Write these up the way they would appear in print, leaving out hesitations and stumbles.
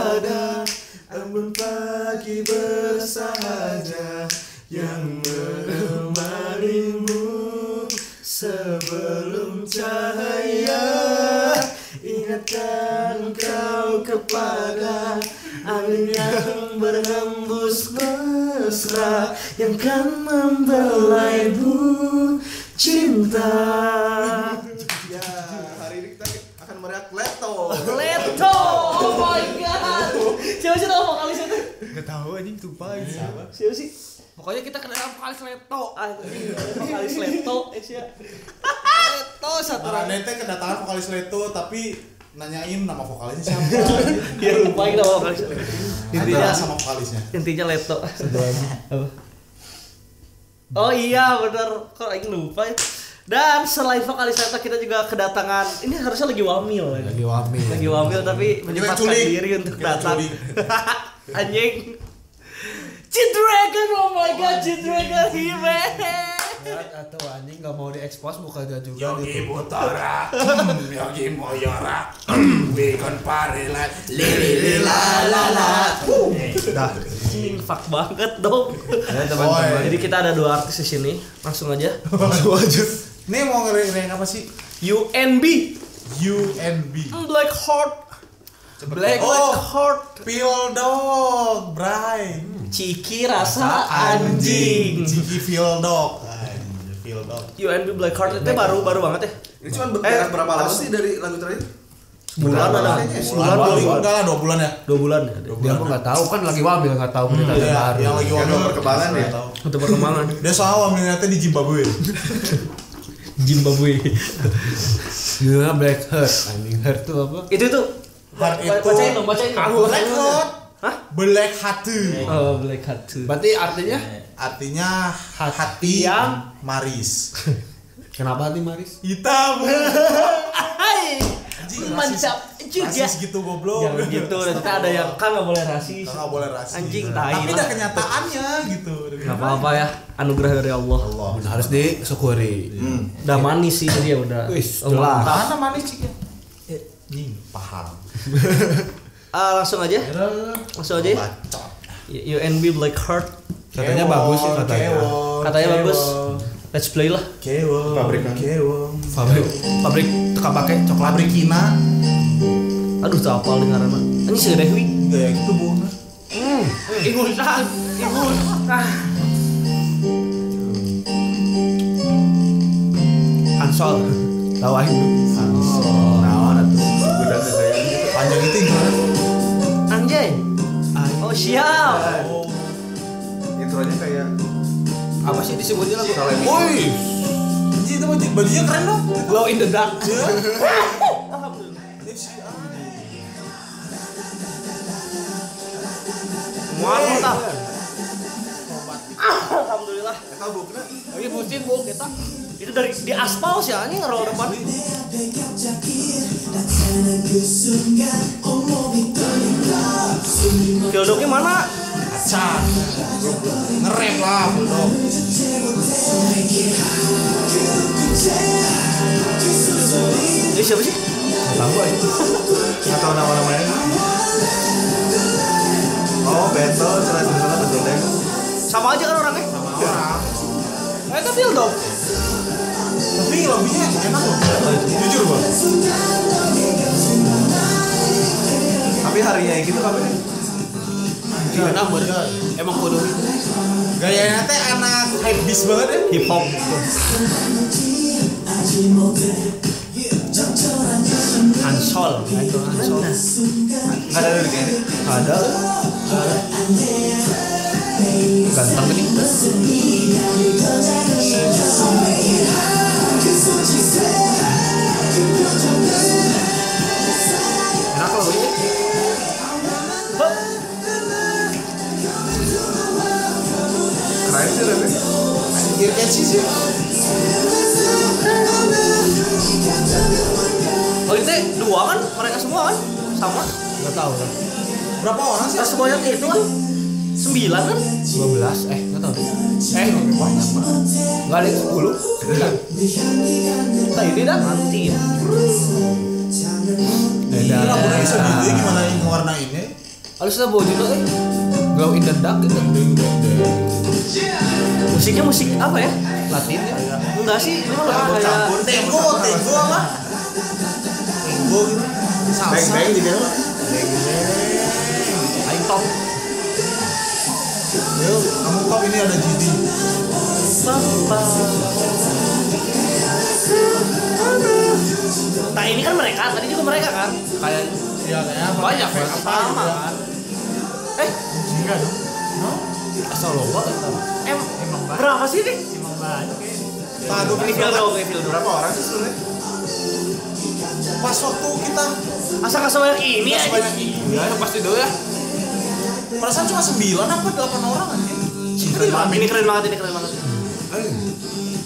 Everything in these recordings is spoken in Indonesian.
kepada embun pagi bersahaja yang menemanimu sebelum cahaya. Ingatkan kau kepada angin yang berhembus mesra yang kan membelai cinta. Ya, hari ini kita akan meriak Leto. Leto, oh my god. Siapa sih tau vokalisnya tuh? Gak tahu anjing lupa ini. Siapa sih? Pokoknya kita kenal vokalis Leto. Vokalis Leto, Leto satu orang. Nete kedatangan vokalis Leto tapi nanyain nama vokalisnya siapa. Ya lupain nama vokalisnya. Intinya sama vokalisnya. Intinya Leto. Oh iya benar, kok lagi lupa ya. Dan selain vokalis Leto kita juga kedatangan, ini harusnya lagi wamil. Lagi wamil tapi menyempatkan diri untuk datang. Anjing. G-Dragon, oh my god, G-Dragon Hime. Atau anjing nggak mau diekspos muka dia juga. Yogi Butara, Yogi Moyora, Bikon Parela, Lili la la la. Dah, fuck banget dong. Ya teman-teman. Jadi kita ada dua artis di sini, langsung aja. Nih mau ngeriin apa sih? UNB, UNB. Black Heart, Black Heart, Pil dog, Bray. Ciki rasa anjing. Ciki Pil dog. Pil dog. UNB Black Heart itu baru banget ya. Ini cuma berapa lama sih dari lagu terakhir? Sebulan ada. Sebulan enggak lah 2 bulan ya. 2 bulan ya. Dia mah nggak tahu kan lagi wamil nggak tahu berita baru. Yang lagi wamil perkembangan ya. Untuk perkembangan. Dia soal wamilnya di Zimbabwe. Zimbabwe. Iya Black Heart. Anjing Heart tuh apa? Itu tuh. Heart itu. Bacain dong. Black Heart. Hah? Black Hati. Oh, Black Heart. Berarti artinya Artinya hati yang Maris. kenapa hati Maris? Hitam. Hai. Anjing Mantap juga. Rasis gitu goblok. Jangan gitu, kita ada yang kan nggak boleh rasis. Enggak boleh rasis. Anjing tai. Tapi ada kenyataannya gitu. Enggak apa-apa ya, anugerah dari Allah. Harus disyukuri. Udah manis sih dia udah. Wis, jelas. Tahan manis sih. Anjing paham. Langsung aja. Langsung aja. Bacot. UNB Black Heart. Katanya bagus sih katanya. Katanya bagus. Let's play lah. Kewong. Pabrikan. Kewong. Pabrik teka pakai coklat. Pabrikina. Aduh, tak apal dengaran. Ini si Dewi. Gaya gitu bu. Ingun. Hansol. Tawain. Nah, ada tuh. Panjang itu gimana? Anjay. Oh, siap. Oh. Intronya kayak Apa sih disebutnya lagu? Woi. Anjing itu bajunya keren dong. Glow in the dark. Mantap. Alhamdulillah. tahu bukan? Lagi bucin bu kita. Itu dari di aspal sih ini ngerol depan. Fieldoknya mana? Acak. Ngerem lah belum. Ini siapa sih? Tahu aja. Nggak tahu nama-namanya. Oh, battle cerita-cerita berdendeng. Sama aja kan orangnya? Sama orang. Itu Fieldok. Tapi lagunya enak loh. Jujur bang. Tapi harinya yang gitu kapan? Enak banget. Emang kudu Gayanya teh anak hypebeast banget ya. Hip hop. Ansol. Nggak ada liriknya ini. ada. Ganteng ini. Enak loh ini. Keren sih tapi. Anjir catchy sih. Oh itu dua kan? Mereka semua kan? Sama? Enggak tahu kan. Berapa orang sih? Gak sebanyak itu kan? 9 kan? 12 enggak tahu. Enggak ada 10. Nah ini dah nanti ya. Ini lagu bisa gitu gimana yang warnainnya? Alusna bojona glow in the dark gitu. Musiknya musik apa ya? Latin ya. Enggak sih, itu mah kayak Tango apa? Tango gitu. Salsa. Bang juga. aing top. Yo, kamu top ini ada GD. Nah ini kan mereka, tadi juga mereka kan? Kayak Iya kayak Banyak kayak kan? apa Sama gitu. kan? Enggak dong. asal loba Berapa sih nih? Tahu Ini feel dong, ini feel dong. berapa orang sih sebenarnya? Pas waktu kita Asal nggak sebanyak ini aja. sebanyak ini. ya pasti dulu ya. Perasaan cuma 9 apa 8 orang aja. Ini keren banget, ini keren banget.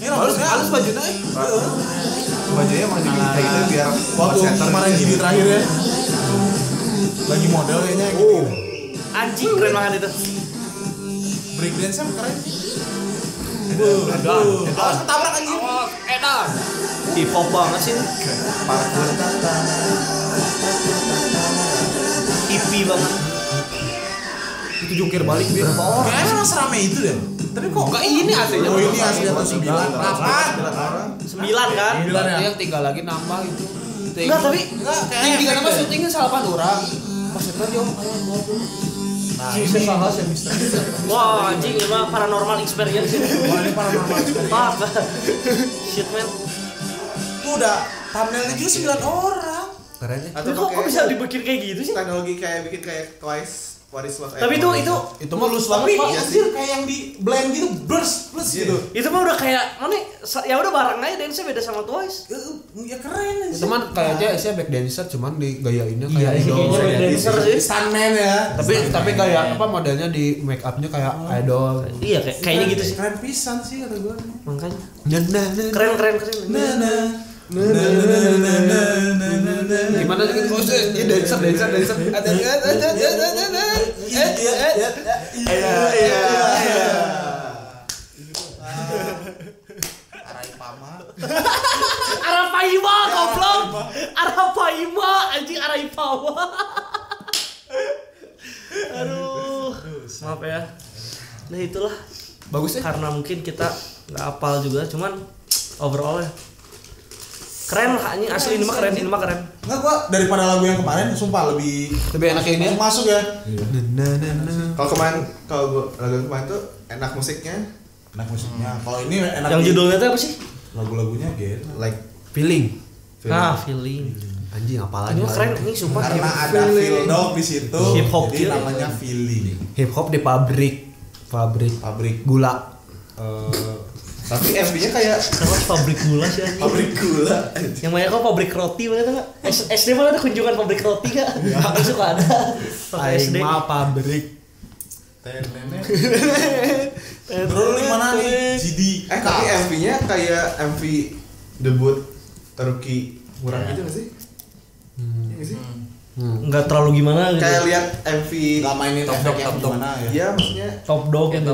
Ini harus bajunya Bajunya emang jadi kayak gitu biar waktu kemarin gini terakhir ya. Lagi model kayaknya gitu. Anjing keren banget itu. Break dance keren sih. edan Awas ketabrak anjing. edan Hip hop banget sih. Hippie banget. itu jungkir balik dia. Kayaknya emang serame itu deh. Tapi kok Enggak ini aslinya. Oh ini asli atau 9 8 9 kan? 9 ya? Berarti yang 3 lagi nambah itu. Enggak, tapi Enggak yang kayaknya 3 nambah efek deh. syutingnya 8 orang. Pas itu dia Nah ini bahas ya Mister. wah anjing ini mah paranormal experience ini. Wah ini paranormal experience. Fuck. Shit man. Tuh udah thumbnailnya juga 9 orang. keren ya. Tapi kok bisa dibikin kayak gitu sih? teknologi kayak bikin kayak Twice Waris Love. Tapi itu Itu mah lulus banget Pak. Anjir kayak yang di blend gitu burst plus gitu. itu mah udah kayak mana ya udah bareng aja dance beda sama Twice. Ya keren Itu mah kayaknya sih back dancer cuman digayainnya kayak Iya, idol. kayaknya back dancer sih. Stuntman ya. Tapi kayak apa modelnya di make upnya kayak idol. Iya kayaknya gitu sih. Keren pisan sih kata gua. Makanya Keren. keren. Gimana dengan pose? Ini dancer. Ada. Arapaima goblok. Arapaima anjing Arapaima. Aduh. Maaf ya. Nah itulah Bagus ya? karena mungkin kita nggak hafal juga cuman overall ya keren lah anjing asli ini mah keren. Enggak gua daripada lagu yang kemarin sumpah lebih Lebih enak ini ya. masuk ya. Kalau gua lagu kemarin tuh enak musiknya, Enak musiknya. Kalau ini enak yang di judulnya itu apa sih? lagu-lagunya gitu. like Feeling. Feeling. Anjing apalagi. Ini mah keren nih sumpah. Karena ada feel dog di situ. Hip hop jadi gitu. namanya feeling. Hip hop di pabrik Pabrik gula. tapi MV-nya kayak Kenapa pabrik gula sih anjing? pabrik gula. Yang banyak kok pabrik roti banget enggak? SD malah ada kunjungan pabrik roti enggak? Aku suka ada. Pakai SD. Aing mah pabrik. Bro lu mana nih? GD. Tapi MV-nya kayak MV debut rookie murah gitu nggak sih? Iya nggak sih? Enggak terlalu gimana gitu. Kayak lihat MV Enggak mainin efek yang gimana ya. Iya maksudnya Top dog gitu.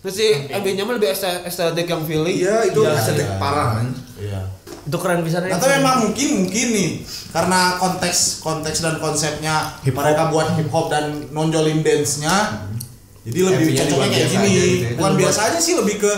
Terus si MV-nya mah lebih estetik yang feeling. iya itu Iya, estetik iya. parah kan. Iya. Itu keren bisa Atau memang mungkin nih karena konteks dan konsepnya mereka buat hip hop dan nonjolin dance-nya. Jadi lebih MV-nya cocoknya juga kayak biasa gini. aja gitu ya. Bukan biasa aja sih lebih ke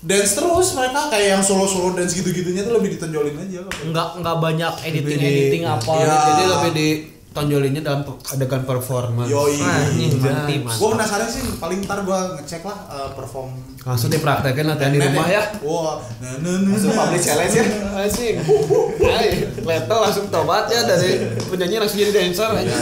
dance terus mereka kayak yang solo gitu-gitunya tuh lebih ditonjolin aja. enggak banyak editing apa. Iya. Jadi lebih ditonjolinnya dalam adegan performance. Yoi. Anjing mantap. Gue penasaran sih paling ntar gue ngecek lah perform Langsung dipraktekin latihan di rumah ya. Wah, Langsung public challenge ya. Asik. Leto langsung tobat ya dari penyanyi langsung jadi dancer aja.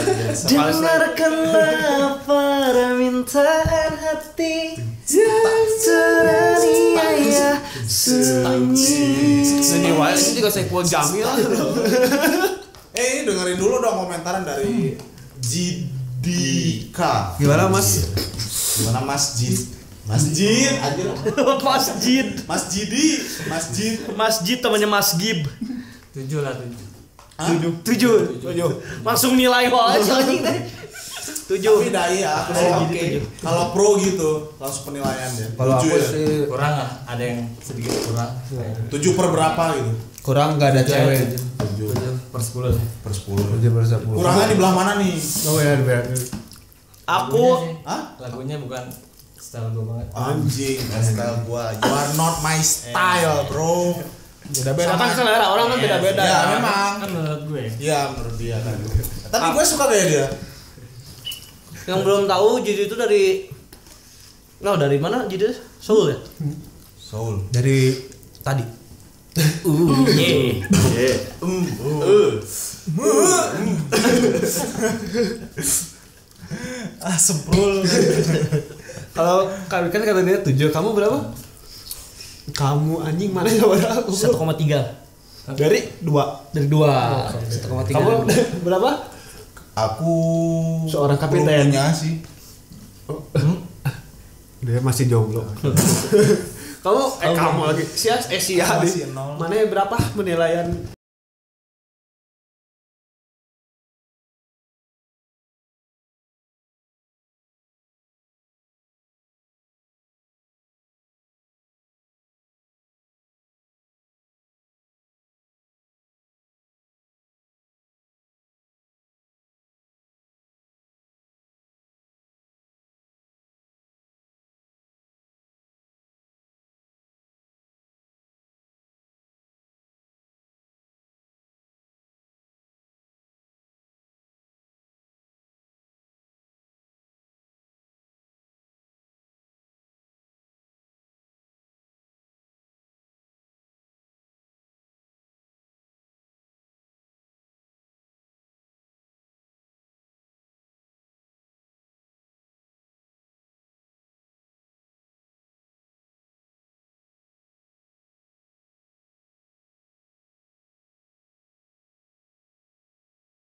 Dengarkanlah permintaan hati yang teraniaya sunyi. Nyanyi wae ini juga Saiful Jamil. ini dengerin dulu dong komentaran dari GDK. Gimana Mas? Gimana Masjid aja lah. Masjid temannya Mas Gib. 7 lah 7. Langsung nilai aja anjing teh. 7. Tapi dah iya, aku sih oke. Kalau pro gitu, langsung penilaian deh. Kalau aku ya. sih kurang lah, ada yang sedikit kurang. 7 per berapa gitu? kurang nggak ada cewek. 7 Per 10 lah. per 10. 7/10. Kurangnya di belah mana nih? Oh ya, berarti. Aku lagunya bukan style gue banget. Anjing, style gua. You are not my style, bro. Beda-beda kan selera orang kan beda-beda. Ya, memang. Kan menurut gue. Iya, menurut dia kan. Tapi gue suka gaya dia. yang belum tahu Jidi itu dari mana Jidi? Seoul ya? Soul. Dari tadi. Semprul. Kalau kan kata dia 7, kamu berapa? Kamu anjing mana jawaban aku? 1,3 Dari 2. dari 2. 1,3. Kamu berapa? Aku Seorang kapiten. belum punya sih. Dia masih jomblo. Kamu kamu lagi sia Masih nol. mana berapa penilaian